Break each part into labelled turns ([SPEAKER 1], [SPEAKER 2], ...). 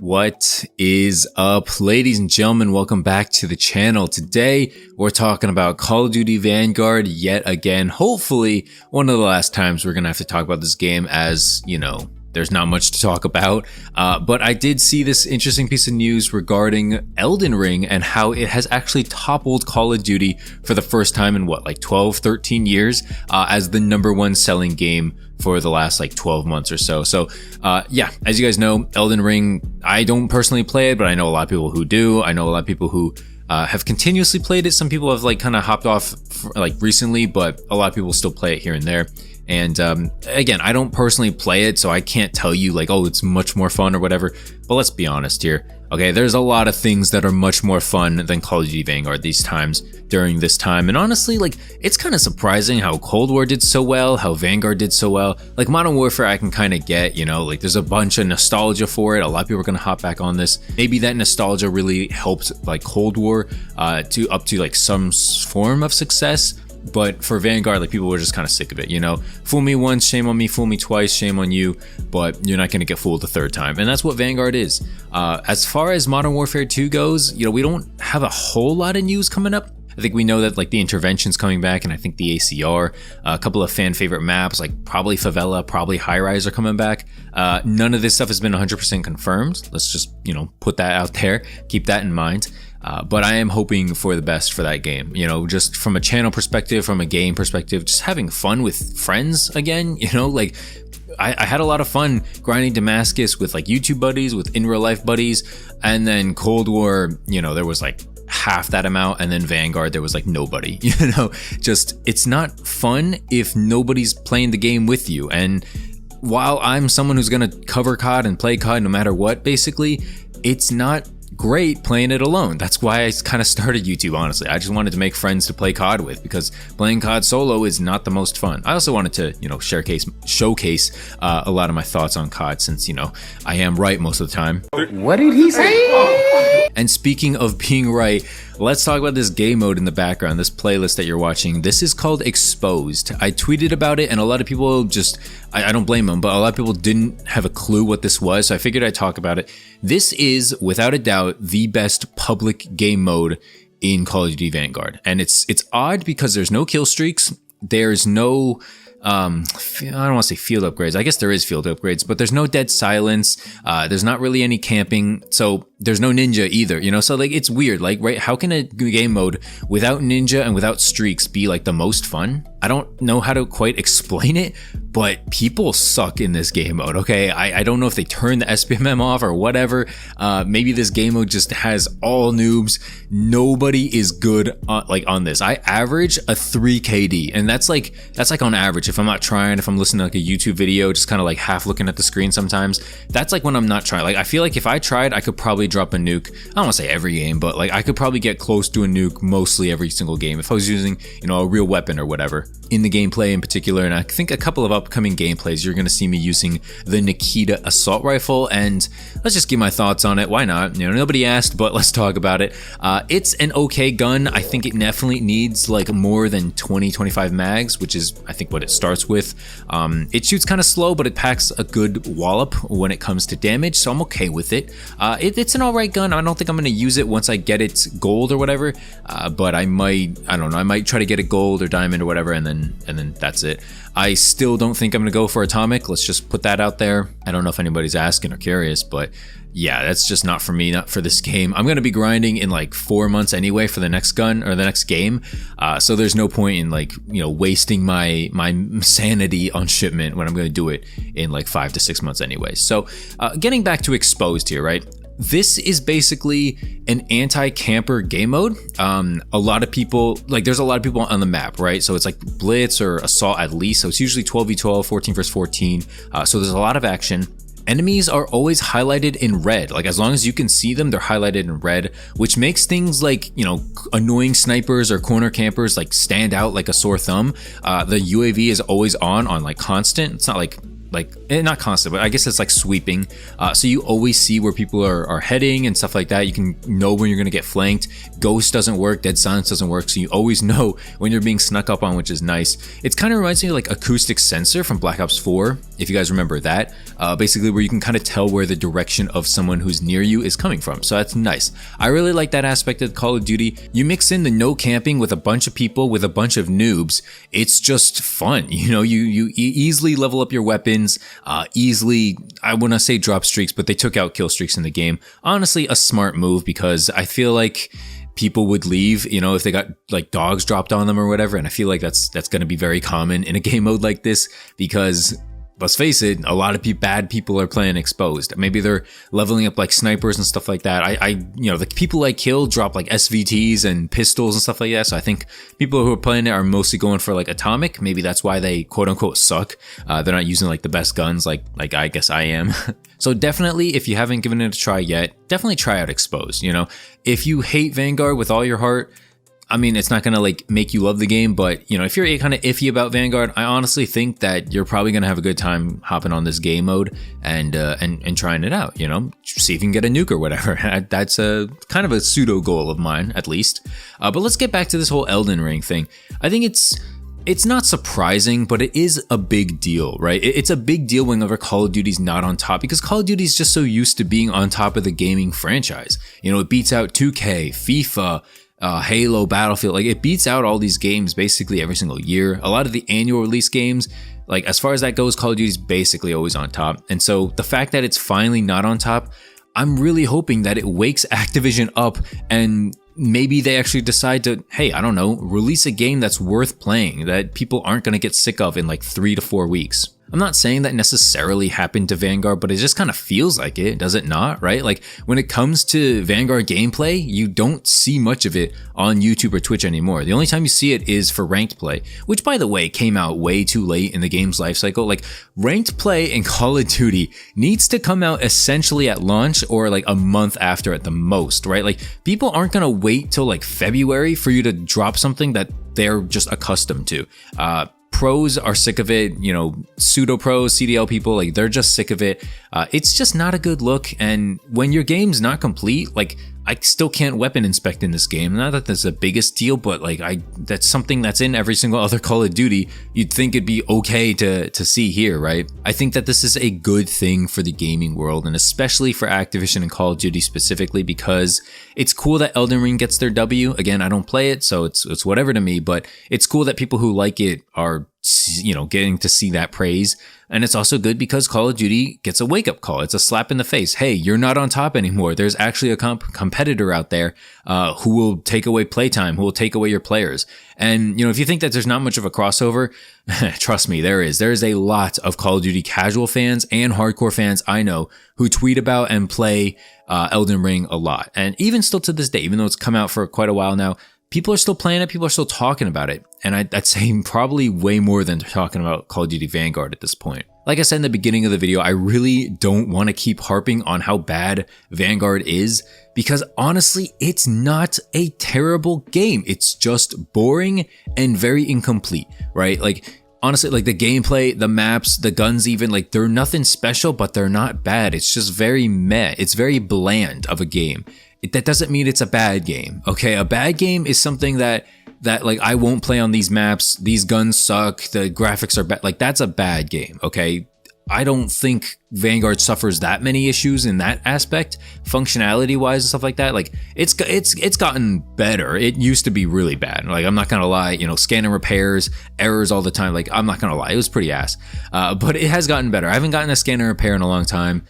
[SPEAKER 1] What is up, ladies and gentlemen? Welcome back to the channel. Today, we're talking about Call of Duty Vanguard yet again. Hopefully, one of the last times we're going to have to talk about this game as, you know, there's not much to talk about. But I did see this interesting piece of news regarding Elden Ring and how it has actually toppled Call of Duty for the first time in what, like 12, 13 years as the #1 selling game for the last like 12 months or so. So yeah, as you guys know, Elden Ring, I don't personally play it, but I know a lot of people who do. I know a lot of people who have continuously played it. Some people have like kind of hopped off like recently, but a lot of people still play it here and there. And again, I don't personally play it, so I can't tell you like, oh, it's much more fun or whatever. But let's be honest here. Okay, there's a lot of things that are much more fun than Call of Duty Vanguard these times during this time. And honestly, like, it's kind of surprising how Cold War did so well, how Vanguard did so well. Like Modern Warfare, I can kind of get, you know, like there's a bunch of nostalgia for it. A lot of people are going to hop back on this. Maybe that nostalgia really helped like Cold War to up to like some form of success. But for Vanguard, like people were just kind of sick of it, you know? Fool me once, shame on me. Fool me twice, shame on you. But you're not going to get fooled the third time. And that's what Vanguard is. As far as Modern Warfare 2 goes, you know, we don't have a whole lot of news coming up. I think we know that like the Intervention's coming back, and I think the ACR, a couple of fan favorite maps, like probably Favela, probably High Rise are coming back. None of this stuff has been 100% confirmed. Let's just, you know, put that out there. Keep that in mind. But I am hoping for the best for that game, you know, just from a channel perspective, from a game perspective, just having fun with friends again, you know, like I had a lot of fun grinding Damascus with like YouTube buddies, with in real life buddies, and then Cold War, you know, there was like half that amount, and then Vanguard, there was like nobody, you know, just it's not fun if nobody's playing the game with you. And while I'm someone who's going to cover COD and play COD no matter what, basically, it's not great playing it alone. That's why I kind of started YouTube, honestly. I just wanted to make friends to play COD with, because playing COD solo is not the most fun. I also wanted to, you know, showcase a lot of my thoughts on COD, since, you know, I am right most of the time.
[SPEAKER 2] What did he say?
[SPEAKER 1] And speaking of being right, let's talk about this game mode in the background, this playlist that you're watching. This is called Exposed. I tweeted about it, and a lot of people just, I don't blame them, but a lot of people didn't have a clue what this was, so I figured I'd talk about it. This is, without a doubt, the best public game mode in Call of Duty Vanguard. And it's odd because there's no kill streaks, there's no I don't want to say field upgrades. I guess there is field upgrades, but there's no dead silence. There's not really any camping. So there's no ninja either, you know? So like, it's weird. Like, right? How can a game mode without ninja and without streaks be like the most fun? I don't know how to quite explain it, but people suck in this game mode. Okay. I don't know if they turn the SPMM off or whatever. Maybe this game mode just has all noobs. Nobody is good on this. I average a 3 KD, and that's like on average. If I'm not trying, if I'm listening to like a YouTube video, just kind of like half looking at the screen sometimes, that's like when I'm not trying. Like, I feel like if I tried, I could probably drop a nuke. I don't want to say every game, but like I could probably get close to a nuke mostly every single game if I was using, you know, a real weapon or whatever in the gameplay in particular. And I think a couple of upcoming gameplays, you're going to see me using the Nikita assault rifle, and let's just give my thoughts on it. Why not? You know, nobody asked, but let's talk about it. It's an okay gun. I think it definitely needs like more than 20-25 mags, which is I think what it starts with. It shoots kind of slow, but it packs a good wallop when it comes to damage, so I'm okay with it. It's an alright gun. I don't think I'm going to use it once I get it gold or whatever, but I don't know, I might try to get it gold or diamond or whatever, and then that's it. I still don't think I'm going to go for atomic. Let's just put that out there. I don't know if anybody's asking or curious, but yeah, that's just not for me, not for this game. I'm going to be grinding in like 4 months anyway for the next gun or the next game. So there's no point in like, you know, wasting my sanity on shipment when I'm going to do it in like 5 to 6 months anyway. So getting back to Exposed here, right? This is basically an anti-camper game mode. A lot of people, like there's a lot of people on the map, right? So it's like Blitz or Assault at least. So it's usually 12v12, 14 versus 14. So there's a lot of action. Enemies are always highlighted in red. Like as long as you can see them, they're highlighted in red, which makes things like, you know, annoying snipers or corner campers like stand out like a sore thumb. The UAV is always on like constant. It's not like like not constant, but I guess it's like sweeping. So you always see where people are heading and stuff like that. You can know when you're going to get flanked. Ghost doesn't work, dead silence doesn't work, so you always know when you're being snuck up on, which is nice. It kind of reminds me of like acoustic sensor from Black Ops 4, if you guys remember that. Basically where you can kind of tell where the direction of someone who's near you is coming from. So that's nice. I really like that aspect of Call of Duty. You mix in the no camping with a bunch of people, with a bunch of noobs. It's just fun. You know, you easily level up your weapons, easily, I wouldn't say drop streaks, but they took out kill streaks in the game. Honestly, a smart move, because I feel like people would leave, you know, if they got like dogs dropped on them or whatever. And I feel like that's going to be very common in a game mode like this, because let's face it, a lot of bad people are playing exposed. Maybe they're leveling up like snipers and stuff like that. You know, the people I kill drop like SVTs and pistols and stuff like that. So I think people who are playing it are mostly going for like atomic. Maybe that's why they quote unquote suck. They're not using like the best guns like I guess I am. So definitely, if you haven't given it a try yet, definitely try out Exposed. You know, if you hate Vanguard with all your heart, I mean, it's not going to like make you love the game, but you know, if you're kind of iffy about Vanguard, I honestly think that you're probably going to have a good time hopping on this game mode and trying it out, you know, see if you can get a nuke or whatever. That's a kind of a pseudo goal of mine, at least. But let's get back to this whole Elden Ring thing. I think it's not surprising, but it is a big deal, right? It's a big deal whenever Call of Duty's not on top, because Call of Duty is just so used to being on top of the gaming franchise. You know, it beats out 2K, FIFA, Halo, Battlefield. Like, it beats out all these games basically every single year. A lot of the annual release games, like as far as that goes, Call of Duty's basically always on top. And so the fact that it's finally not on top, I'm really hoping that it wakes Activision up and maybe they actually decide to, hey, I don't know, release a game that's worth playing, that people aren't going to get sick of in like 3 to 4 weeks. I'm not saying that necessarily happened to Vanguard, but it just kind of feels like it, does it not, right? Like, when it comes to Vanguard gameplay, you don't see much of it on YouTube or Twitch anymore. The only time you see it is for ranked play, which, by the way, came out way too late in the game's life cycle. Like, ranked play in Call of Duty needs to come out essentially at launch or like a month after at the most, right? Like, people aren't going to wait till like February for you to drop something that they're just accustomed to. Pros are sick of it, you know, pseudo pros, CDL people, like they're just sick of it. It's just not a good look. And when your game's not complete, like I still can't weapon inspect in this game. Not that that's the biggest deal, but like that's something that's in every single other Call of Duty. You'd think it'd be okay to see here, right? I think that this is a good thing for the gaming world, and especially for Activision and Call of Duty specifically, because it's cool that Elden Ring gets their W. Again, I don't play it, so it's whatever to me, but it's cool that people who like it are, you know, getting to see that praise. And it's also good because Call of Duty gets a wake-up call. It's a slap in the face. Hey, you're not on top anymore. There's actually a competitor out there who will take away playtime, who will take away your players. And, you know, if you think that there's not much of a crossover, trust me, there is. There is a lot of Call of Duty casual fans and hardcore fans I know who tweet about and play Elden Ring a lot. And even still to this day, even though it's come out for quite a while now, people are still playing it. People are still talking about it. And I'd say probably way more than they're talking about Call of Duty Vanguard at this point. Like I said in the beginning of the video, I really don't want to keep harping on how bad Vanguard is, because honestly, it's not a terrible game. It's just boring and very incomplete, right? Like, honestly, like the gameplay, the maps, the guns even, like they're nothing special, but they're not bad. It's just very meh. It's very bland of a game. That doesn't mean it's a bad game, okay? A bad game is something that like I won't play on these maps, these guns suck, the graphics are bad. Like, that's a bad game, okay? I don't think Vanguard suffers that many issues in that aspect, functionality wise and stuff like that. Like, it's gotten better. It used to be really bad. Like, I'm not gonna lie, you know, scan and repairs, errors all the time. Like, I'm not gonna lie, it was pretty ass. But it has gotten better. I haven't gotten a scan and repair in a long time.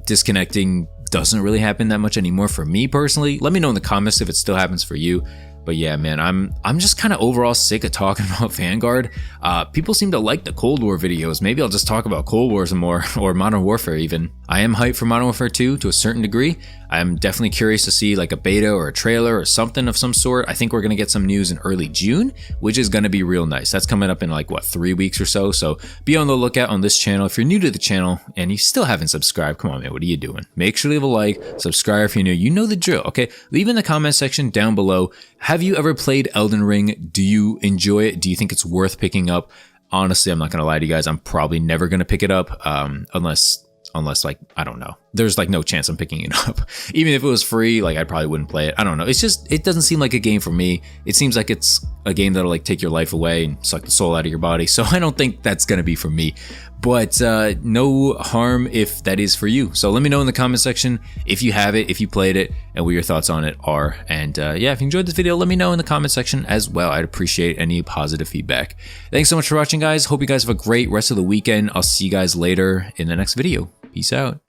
[SPEAKER 1] Disconnecting doesn't really happen that much anymore for me personally. Let me know in the comments if it still happens for you. But yeah, man, I'm just kind of overall sick of talking about Vanguard. People seem to like the Cold War videos. Maybe I'll just talk about Cold War some more, or Modern Warfare even. I am hyped for Modern Warfare 2 to a certain degree. I'm definitely curious to see like a beta or a trailer or something of some sort. I think we're going to get some news in early June, which is going to be real nice. That's coming up in like, what, 3 weeks or so. So be on the lookout on this channel. If you're new to the channel and you still haven't subscribed, come on, man, what are you doing? Make sure to leave a like, subscribe if you're new. You know the drill, okay? Leave in the comment section down below. Have you ever played Elden Ring? Do you enjoy it? Do you think it's worth picking up? honestly, I'm not gonna lie to you guys, I'm probably never gonna pick it up unless like, I don't know, there's like no chance I'm picking it up. Even if it was free, like I probably wouldn't play it. I don't know, it's just, it doesn't seem like a game for me. It seems like it's a game that'll like take your life away and suck the soul out of your body, so I don't think that's gonna be for me. But no harm if that is for you. So let me know in the comment section if you have it, if you played it, and what your thoughts on it are. And yeah, if you enjoyed this video, let me know in the comment section as well. I'd appreciate any positive feedback. Thanks so much for watching, guys. Hope you guys have a great rest of the weekend. I'll see you guys later in the next video. Peace out.